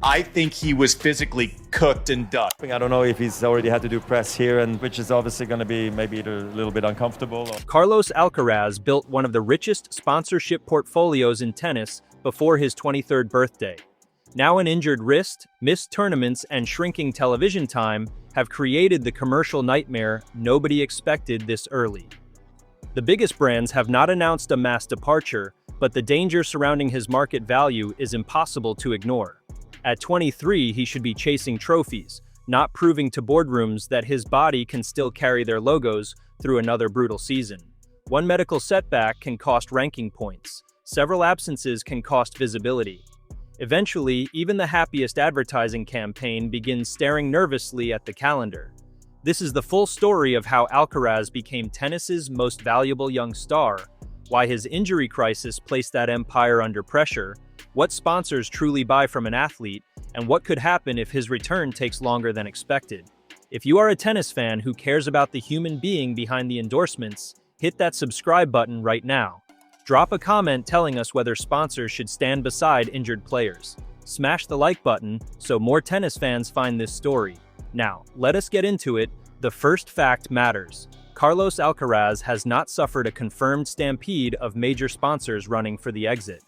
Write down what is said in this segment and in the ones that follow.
I think he was physically cooked and done. I don't know if he's already had to do press here, and which is obviously going to be maybe a little bit uncomfortable. Carlos Alcaraz built one of the richest sponsorship portfolios in tennis before his 23rd birthday. Now an injured wrist, missed tournaments, and shrinking television time have created the commercial nightmare nobody expected this early. The biggest brands have not announced a mass departure, but the danger surrounding his market value is impossible to ignore. At 23, he should be chasing trophies, not proving to boardrooms that his body can still carry their logos through another brutal season. One medical setback can cost ranking points. Several absences can cost visibility. Eventually, even the happiest advertising campaign begins staring nervously at the calendar. This is the full story of how Alcaraz became tennis's most valuable young star, why his injury crisis placed that empire under pressure, what sponsors truly buy from an athlete, and what could happen if his return takes longer than expected. If you are a tennis fan who cares about the human being behind the endorsements, hit that subscribe button right now. Drop a comment telling us whether sponsors should stand beside injured players. Smash the like button so more tennis fans find this story. Now, let us get into it. The first fact matters. Carlos Alcaraz has not suffered a confirmed stampede of major sponsors running for the exit.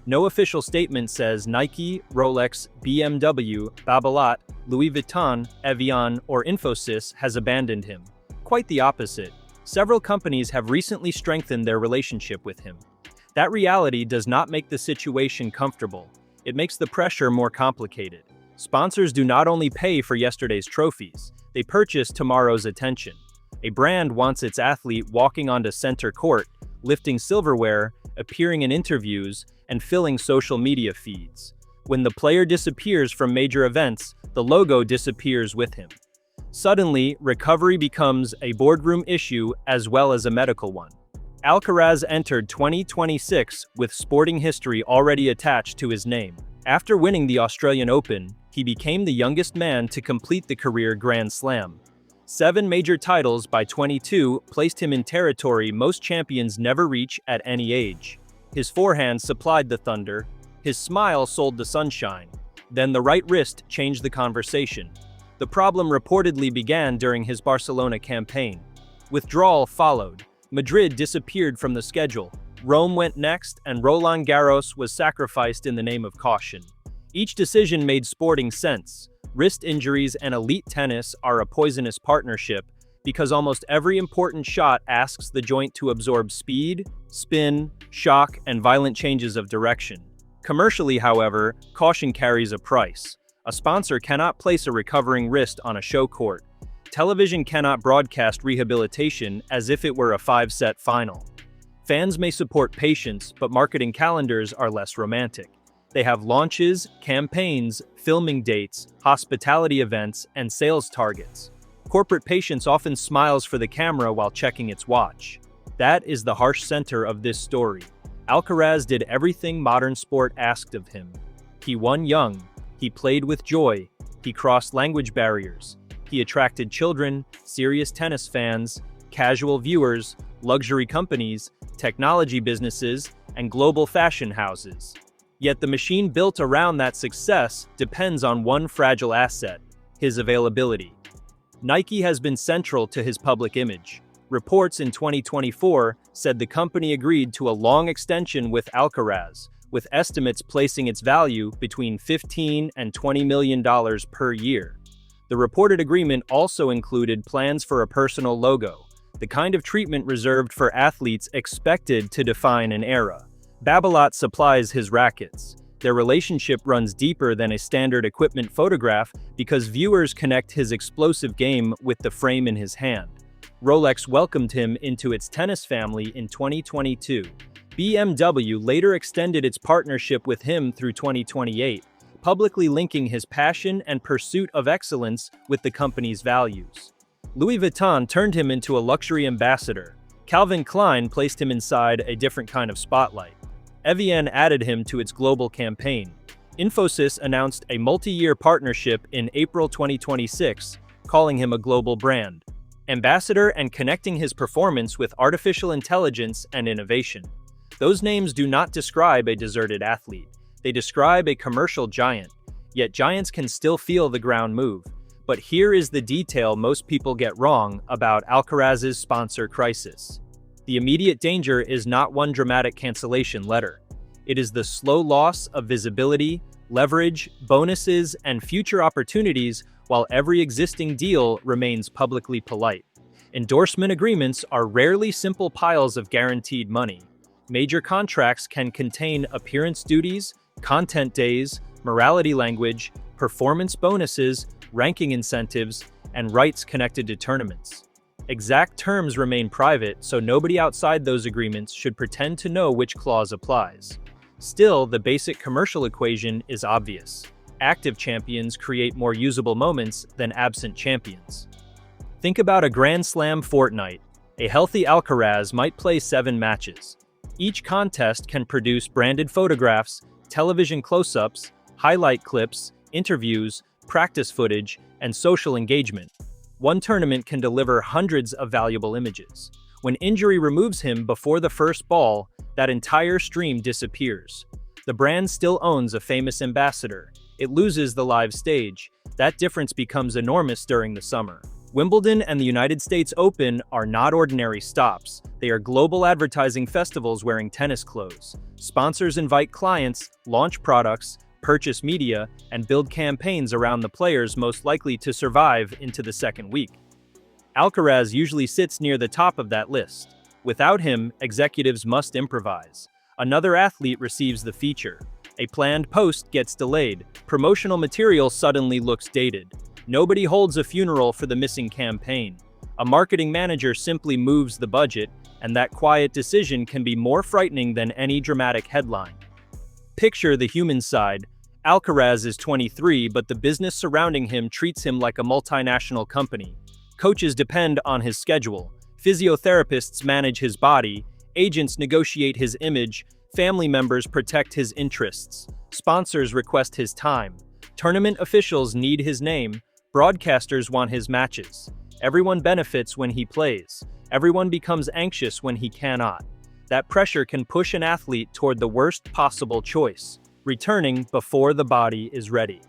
No official statement says Nike, Rolex, BMW, Babolat, Louis Vuitton, Evian, or Infosys has abandoned him. Quite the opposite. Several companies have recently strengthened their relationship with him. That reality does not make the situation comfortable. It makes the pressure more complicated. Sponsors do not only pay for yesterday's trophies, they purchase tomorrow's attention. A brand wants its athlete walking onto center court, lifting silverware, appearing in interviews, and filling social media feeds. When the player disappears from major events, the logo disappears with him. Suddenly, recovery becomes a boardroom issue as well as a medical one. Alcaraz entered 2026 with sporting history already attached to his name. After winning the Australian Open, he became the youngest man to complete the career Grand Slam. 7 major titles by 22 placed him in territory most champions never reach at any age. His forehand supplied the thunder, his smile sold the sunshine. Then the right wrist changed the conversation. The problem reportedly began during his Barcelona campaign. Withdrawal followed. Madrid disappeared from the schedule. Rome went next, and Roland Garros was sacrificed in the name of caution. Each decision made sporting sense. Wrist injuries and elite tennis are a poisonous partnership because almost every important shot asks the joint to absorb speed, spin, shock, and violent changes of direction. Commercially, however, caution carries a price. A sponsor cannot place a recovering wrist on a show court. Television cannot broadcast rehabilitation as if it were a 5-set final. Fans may support patience, but marketing calendars are less romantic. They have launches, campaigns, filming dates, hospitality events, and sales targets. Corporate patience often smiles for the camera while checking its watch. That is the harsh center of this story. Alcaraz did everything modern sport asked of him. He won young. He played with joy. He crossed language barriers. He attracted children, serious tennis fans, casual viewers, luxury companies, technology businesses, and global fashion houses. Yet the machine built around that success depends on one fragile asset: his availability. Nike has been central to his public image. Reports in 2024 said the company agreed to a long extension with Alcaraz, with estimates placing its value between $15 and $20 million per year. The reported agreement also included plans for a personal logo, the kind of treatment reserved for athletes expected to define an era. Babolat supplies his rackets. Their relationship runs deeper than a standard equipment photograph because viewers connect his explosive game with the frame in his hand. Rolex welcomed him into its tennis family in 2022. BMW later extended its partnership with him through 2028, publicly linking his passion and pursuit of excellence with the company's values. Louis Vuitton turned him into a luxury ambassador. Calvin Klein placed him inside a different kind of spotlight. Evian added him to its global campaign. Infosys announced a multi-year partnership in April 2026, calling him a global brand ambassador and connecting his performance with artificial intelligence and innovation. Those names do not describe a deserted athlete. They describe a commercial giant. yet giants can still feel the ground move. But here is the detail most people get wrong about Alcaraz's sponsor crisis. The immediate danger is not one dramatic cancellation letter. It is the slow loss of visibility, leverage, bonuses, and future opportunities while every existing deal remains publicly polite. Endorsement agreements are rarely simple piles of guaranteed money. Major contracts can contain appearance duties, content days, morality language, performance bonuses, ranking incentives, and rights connected to tournaments. Exact terms remain private, so nobody outside those agreements should pretend to know which clause applies. Still, the basic commercial equation is obvious. Active champions create more usable moments than absent champions. Think about a Grand Slam fortnight. A healthy Alcaraz might play 7 matches. Each contest can produce branded photographs, television close-ups, highlight clips, interviews, practice footage, and social engagement. One tournament can deliver hundreds of valuable images. When injury removes him before the first ball, that entire stream disappears. The brand still owns a famous ambassador. It loses the live stage. That difference becomes enormous during the summer. Wimbledon and the United States Open are not ordinary stops. They are global advertising festivals wearing tennis clothes. Sponsors invite clients, launch products, purchase media, and build campaigns around the players most likely to survive into the second week. Alcaraz usually sits near the top of that list. Without him, executives must improvise. Another athlete receives the feature. A planned post gets delayed. Promotional material suddenly looks dated. Nobody holds a funeral for the missing campaign. A marketing manager simply moves the budget, and that quiet decision can be more frightening than any dramatic headline. Picture the human side. Alcaraz is 23, but the business surrounding him treats him like a multinational company. Coaches depend on his schedule. Physiotherapists manage his body. Agents negotiate his image. Family members protect his interests. Sponsors request his time. Tournament officials need his name. Broadcasters want his matches. Everyone benefits when he plays. Everyone becomes anxious when he cannot. That pressure can push an athlete toward the worst possible choice, returning before the body is ready.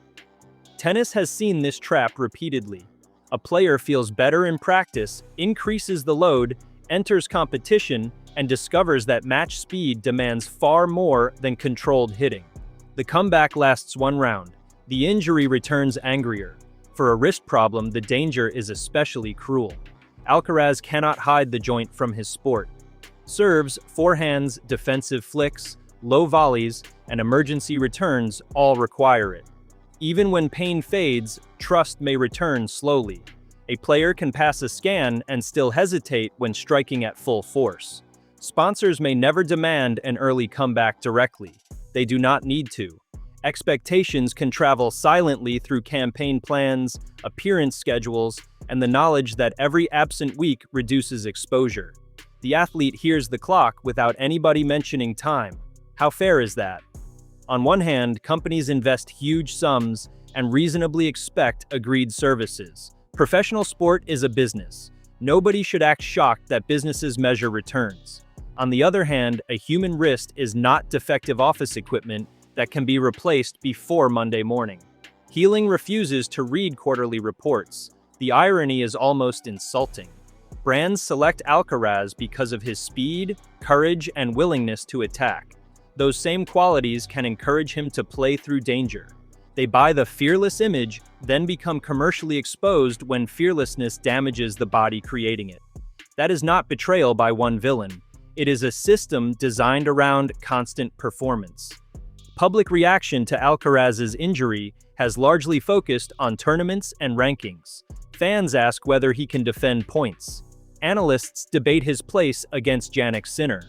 Tennis has seen this trap repeatedly. A player feels better in practice, increases the load, enters competition, and discovers that match speed demands far more than controlled hitting. The comeback lasts one round. The injury returns angrier. For a wrist problem, the danger is especially cruel. Alcaraz cannot hide the joint from his sport. Serves, forehands, defensive flicks, low volleys, and emergency returns all require it. Even when pain fades, trust may return slowly. A player can pass a scan and still hesitate when striking at full force. Sponsors may never demand an early comeback directly. They do not need to. Expectations can travel silently through campaign plans, appearance schedules, and the knowledge that every absent week reduces exposure. The athlete hears the clock without anybody mentioning time. How fair is that? On one hand, companies invest huge sums and reasonably expect agreed services. Professional sport is a business. Nobody should act shocked that businesses measure returns. On the other hand, a human wrist is not defective office equipment that can be replaced before Monday morning. Healing refuses to read quarterly reports. The irony is almost insulting. Brands select Alcaraz because of his speed, courage, and willingness to attack. Those same qualities can encourage him to play through danger. They buy the fearless image, then become commercially exposed when fearlessness damages the body creating it. That is not betrayal by one villain. It is a system designed around constant performance. Public reaction to Alcaraz's injury has largely focused on tournaments and rankings. Fans ask whether he can defend points. Analysts debate his place against Jannik Sinner.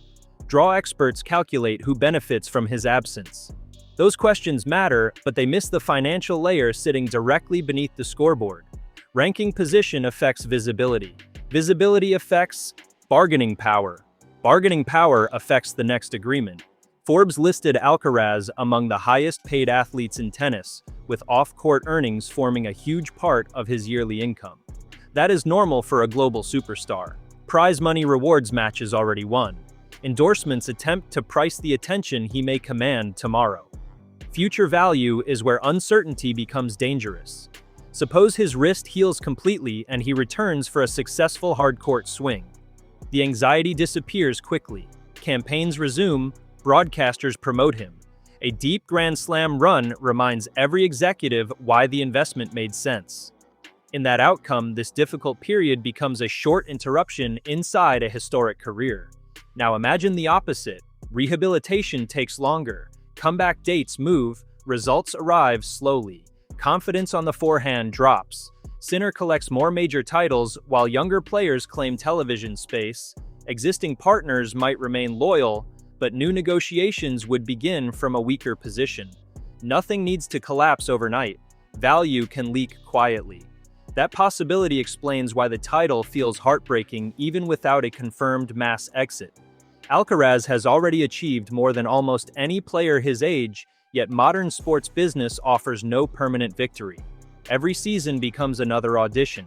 Draw experts calculate who benefits from his absence. Those questions matter, but they miss the financial layer sitting directly beneath the scoreboard. Ranking position affects visibility. Visibility affects bargaining power. Bargaining power affects the next agreement. Forbes listed Alcaraz among the highest-paid athletes in tennis, with off-court earnings forming a huge part of his yearly income. That is normal for a global superstar. Prize money rewards matches already won. Endorsements attempt to price the attention he may command tomorrow. Future value is where uncertainty becomes dangerous. Suppose his wrist heals completely and he returns for a successful hard-court swing. The anxiety disappears quickly. Campaigns resume, broadcasters promote him. A deep Grand Slam run reminds every executive why the investment made sense. In that outcome, this difficult period becomes a short interruption inside a historic career. Now imagine the opposite. Rehabilitation takes longer. Comeback dates move, results arrive slowly. Confidence on the forehand drops. Sinner collects more major titles while younger players claim television space. Existing partners might remain loyal, but new negotiations would begin from a weaker position. Nothing needs to collapse overnight. Value can leak quietly. That possibility explains why the title feels heartbreaking even without a confirmed mass exit. Alcaraz has already achieved more than almost any player his age, yet modern sports business offers no permanent victory. Every season becomes another audition.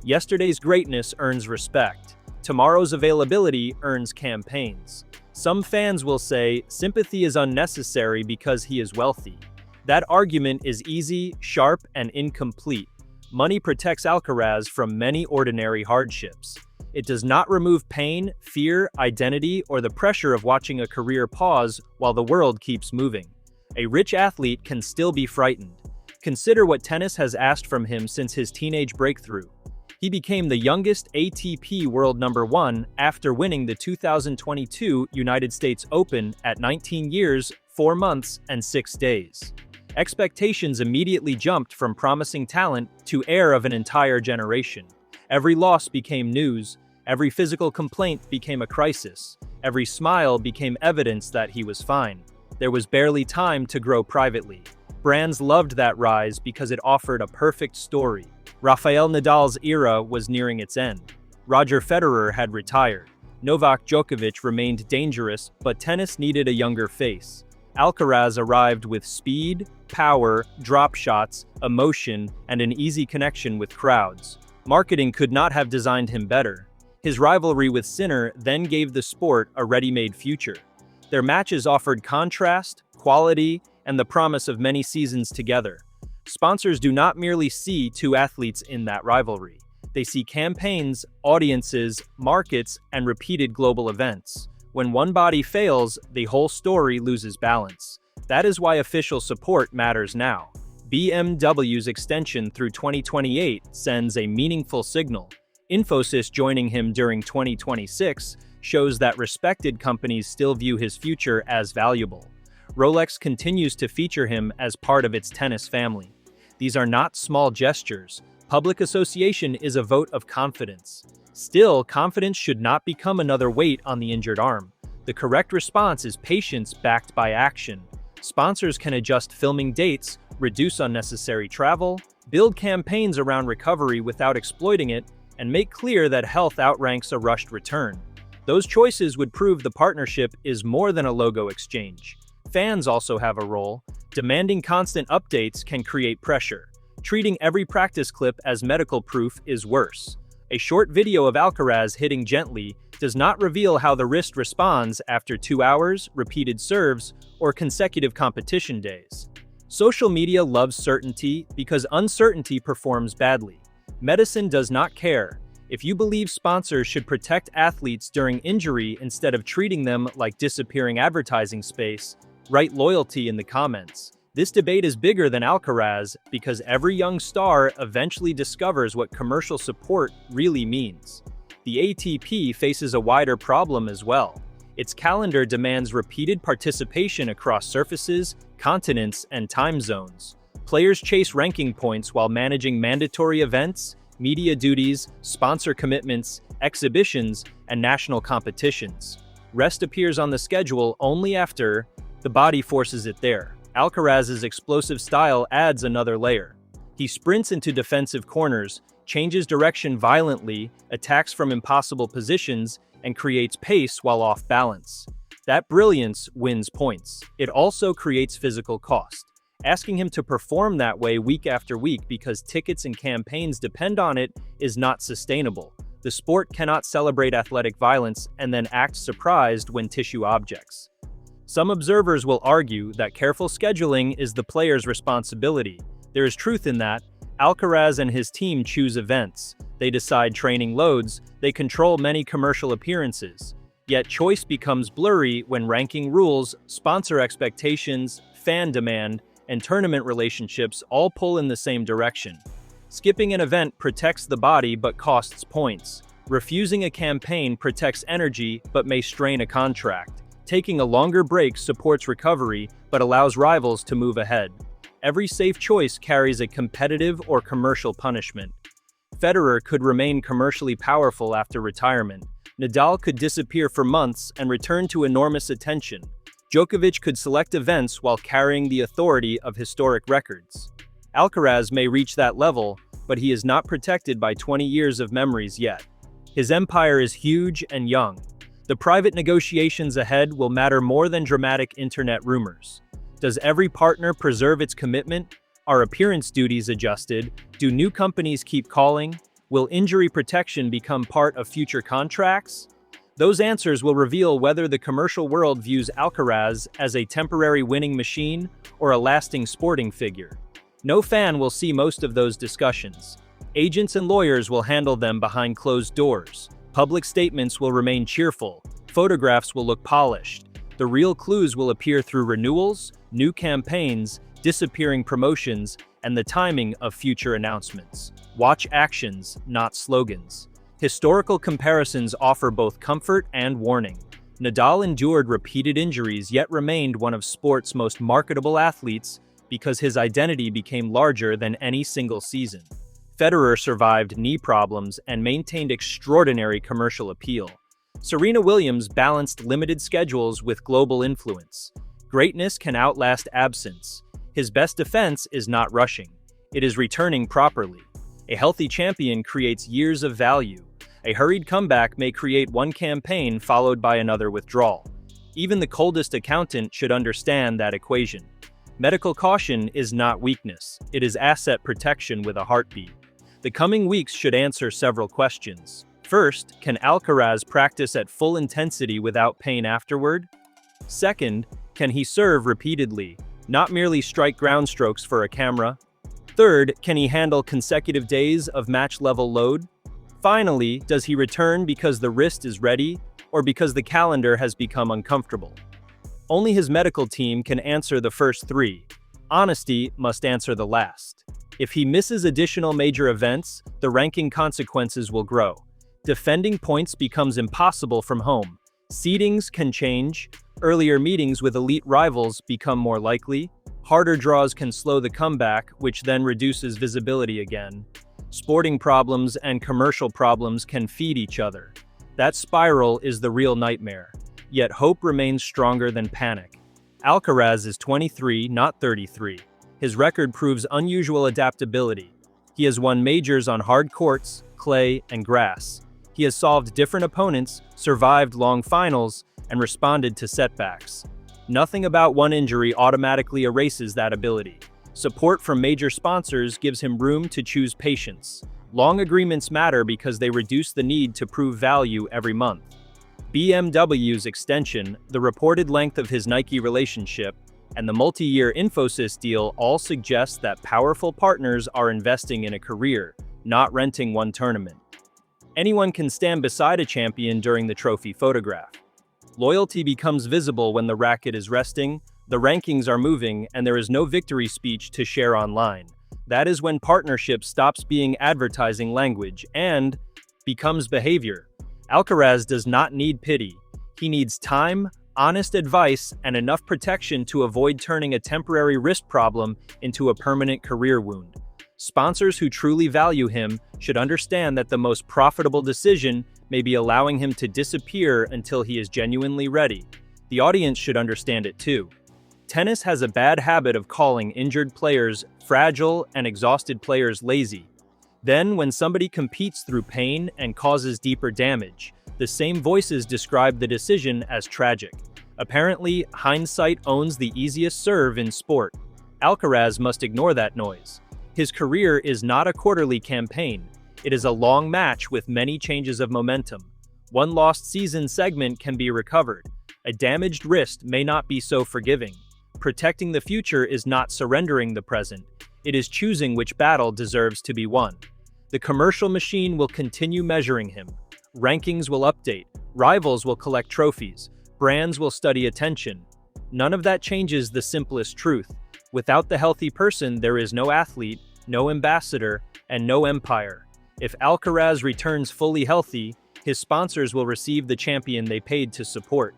Yesterday's greatness earns respect. Tomorrow's availability earns campaigns. Some fans will say sympathy is unnecessary because he is wealthy. That argument is easy, sharp, and incomplete. Money protects Alcaraz from many ordinary hardships. It does not remove pain, fear, identity, or the pressure of watching a career pause while the world keeps moving. A rich athlete can still be frightened. Consider what tennis has asked from him since his teenage breakthrough. He became the youngest ATP world #1 after winning the 2022 United States Open at 19 years, 4 months, and 6 days. Expectations immediately jumped from promising talent to heir of an entire generation. Every loss became news. Every physical complaint became a crisis. Every smile became evidence that he was fine. There was barely time to grow privately. Brands loved that rise because it offered a perfect story. Rafael Nadal's era was nearing its end. Roger Federer had retired. Novak Djokovic remained dangerous, but tennis needed a younger face. Alcaraz arrived with speed, power, drop shots, emotion, and an easy connection with crowds. Marketing could not have designed him better. His rivalry with Sinner then gave the sport a ready-made future. Their matches offered contrast, quality, and the promise of many seasons together. Sponsors do not merely see two athletes in that rivalry. They see campaigns, audiences, markets, and repeated global events. When one body fails, the whole story loses balance. That is why official support matters now. BMW's extension through 2028 sends a meaningful signal. Infosys joining him during 2026 shows that respected companies still view his future as valuable. Rolex continues to feature him as part of its tennis family. These are not small gestures. Public association is a vote of confidence. Still, confidence should not become another weight on the injured arm. The correct response is patience backed by action. Sponsors can adjust filming dates, reduce unnecessary travel, build campaigns around recovery without exploiting it, and make clear that health outranks a rushed return. Those choices would prove the partnership is more than a logo exchange. Fans also have a role. Demanding constant updates can create pressure. Treating every practice clip as medical proof is worse. A short video of Alcaraz hitting gently does not reveal how the wrist responds after 2 hours, repeated serves, or consecutive competition days. Social media loves certainty because uncertainty performs badly. Medicine does not care. If you believe sponsors should protect athletes during injury instead of treating them like disappearing advertising space, write loyalty in the comments. This debate is bigger than Alcaraz because every young star eventually discovers what commercial support really means. The ATP faces a wider problem as well. Its calendar demands repeated participation across surfaces, continents, and time zones. Players chase ranking points while managing mandatory events, media duties, sponsor commitments, exhibitions, and national competitions. Rest appears on the schedule only after the body forces it there. Alcaraz's explosive style adds another layer. He sprints into defensive corners, changes direction violently, attacks from impossible positions, and creates pace while off balance. That brilliance wins points. It also creates physical cost. Asking him to perform that way week after week because tickets and campaigns depend on it is not sustainable. The sport cannot celebrate athletic violence and then act surprised when tissue objects. Some observers will argue that careful scheduling is the player's responsibility. There is truth in that. Alcaraz and his team choose events. They decide training loads. They control many commercial appearances. Yet choice becomes blurry when ranking rules, sponsor expectations, fan demand, and tournament relationships all pull in the same direction. Skipping an event protects the body but costs points. Refusing a campaign protects energy but may strain a contract. Taking a longer break supports recovery but allows rivals to move ahead. Every safe choice carries a competitive or commercial punishment. Federer could remain commercially powerful after retirement. Nadal could disappear for months and return to enormous attention. Djokovic could select events while carrying the authority of historic records. Alcaraz may reach that level, but he is not protected by 20 years of memories yet. His empire is huge and young. The private negotiations ahead will matter more than dramatic internet rumors. Does every partner preserve its commitment? Are appearance duties adjusted? Do new companies keep calling? Will injury protection become part of future contracts? Those answers will reveal whether the commercial world views Alcaraz as a temporary winning machine or a lasting sporting figure. No fan will see most of those discussions. Agents and lawyers will handle them behind closed doors. Public statements will remain cheerful. Photographs will look polished. The real clues will appear through renewals, new campaigns, disappearing promotions, and the timing of future announcements. Watch actions, not slogans. Historical comparisons offer both comfort and warning. Nadal endured repeated injuries yet remained one of sport's most marketable athletes because his identity became larger than any single season. Federer survived knee problems and maintained extraordinary commercial appeal. Serena Williams balanced limited schedules with global influence. Greatness can outlast absence. His best defense is not rushing. It is returning properly. A healthy champion creates years of value. A hurried comeback may create one campaign followed by another withdrawal. Even the coldest accountant should understand that equation. Medical caution is not weakness. It is asset protection with a heartbeat. The coming weeks should answer several questions. First, can Alcaraz practice at full intensity without pain afterward? Second, can he serve repeatedly, not merely strike ground strokes for a camera? Third, can he handle consecutive days of match-level load? Finally, does he return because the wrist is ready or because the calendar has become uncomfortable? Only his medical team can answer the first three. Honesty must answer the last. If he misses additional major events, the ranking consequences will grow. Defending points becomes impossible from home. Seedings can change. Earlier meetings with elite rivals become more likely. Harder draws can slow the comeback, which then reduces visibility again. Sporting problems and commercial problems can feed each other. That spiral is the real nightmare. Yet hope remains stronger than panic. Alcaraz is 23, not 33. His record proves unusual adaptability. He has won majors on hard courts, clay, and grass. He has solved different opponents, survived long finals, and responded to setbacks. Nothing about one injury automatically erases that ability. Support from major sponsors gives him room to choose patience. Long agreements matter because they reduce the need to prove value every month. BMW's extension, the reported length of his Nike relationship, and the multi-year Infosys deal all suggest that powerful partners are investing in a career, not renting one tournament. Anyone can stand beside a champion during the trophy photograph. Loyalty becomes visible when the racket is resting, the rankings are moving, and there is no victory speech to share online. That is when partnership stops being advertising language and becomes behavior. Alcaraz does not need pity. He needs time, honest advice, and enough protection to avoid turning a temporary wrist problem into a permanent career wound. Sponsors who truly value him should understand that the most profitable decision may be allowing him to disappear until he is genuinely ready. The audience should understand it too. Tennis has a bad habit of calling injured players fragile and exhausted players lazy. Then, when somebody competes through pain and causes deeper damage, the same voices describe the decision as tragic. Apparently, hindsight owns the easiest serve in sport. Alcaraz must ignore that noise. His career is not a quarterly campaign. It is a long match with many changes of momentum. One lost season segment can be recovered. A damaged wrist may not be so forgiving. Protecting the future is not surrendering the present. It is choosing which battle deserves to be won. The commercial machine will continue measuring him. Rankings will update. Rivals will collect trophies. Brands will study attention. None of that changes the simplest truth. Without the healthy person, there is no athlete, no ambassador, and no empire. If Alcaraz returns fully healthy, his sponsors will receive the champion they paid to support.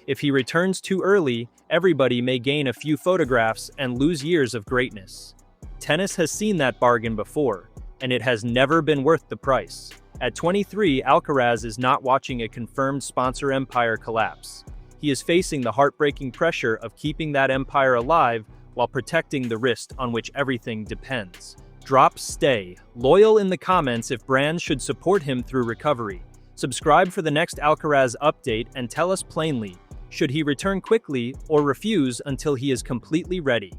If he returns too early, everybody may gain a few photographs and lose years of greatness. Tennis has seen that bargain before, and it has never been worth the price. At 23, Alcaraz is not watching a confirmed sponsor empire collapse. He is facing the heartbreaking pressure of keeping that empire alive while protecting the wrist on which everything depends. Drop stay. Loyal in the comments if brands should support him through recovery. Subscribe for the next Alcaraz update and tell us plainly, should he return quickly or refuse until he is completely ready?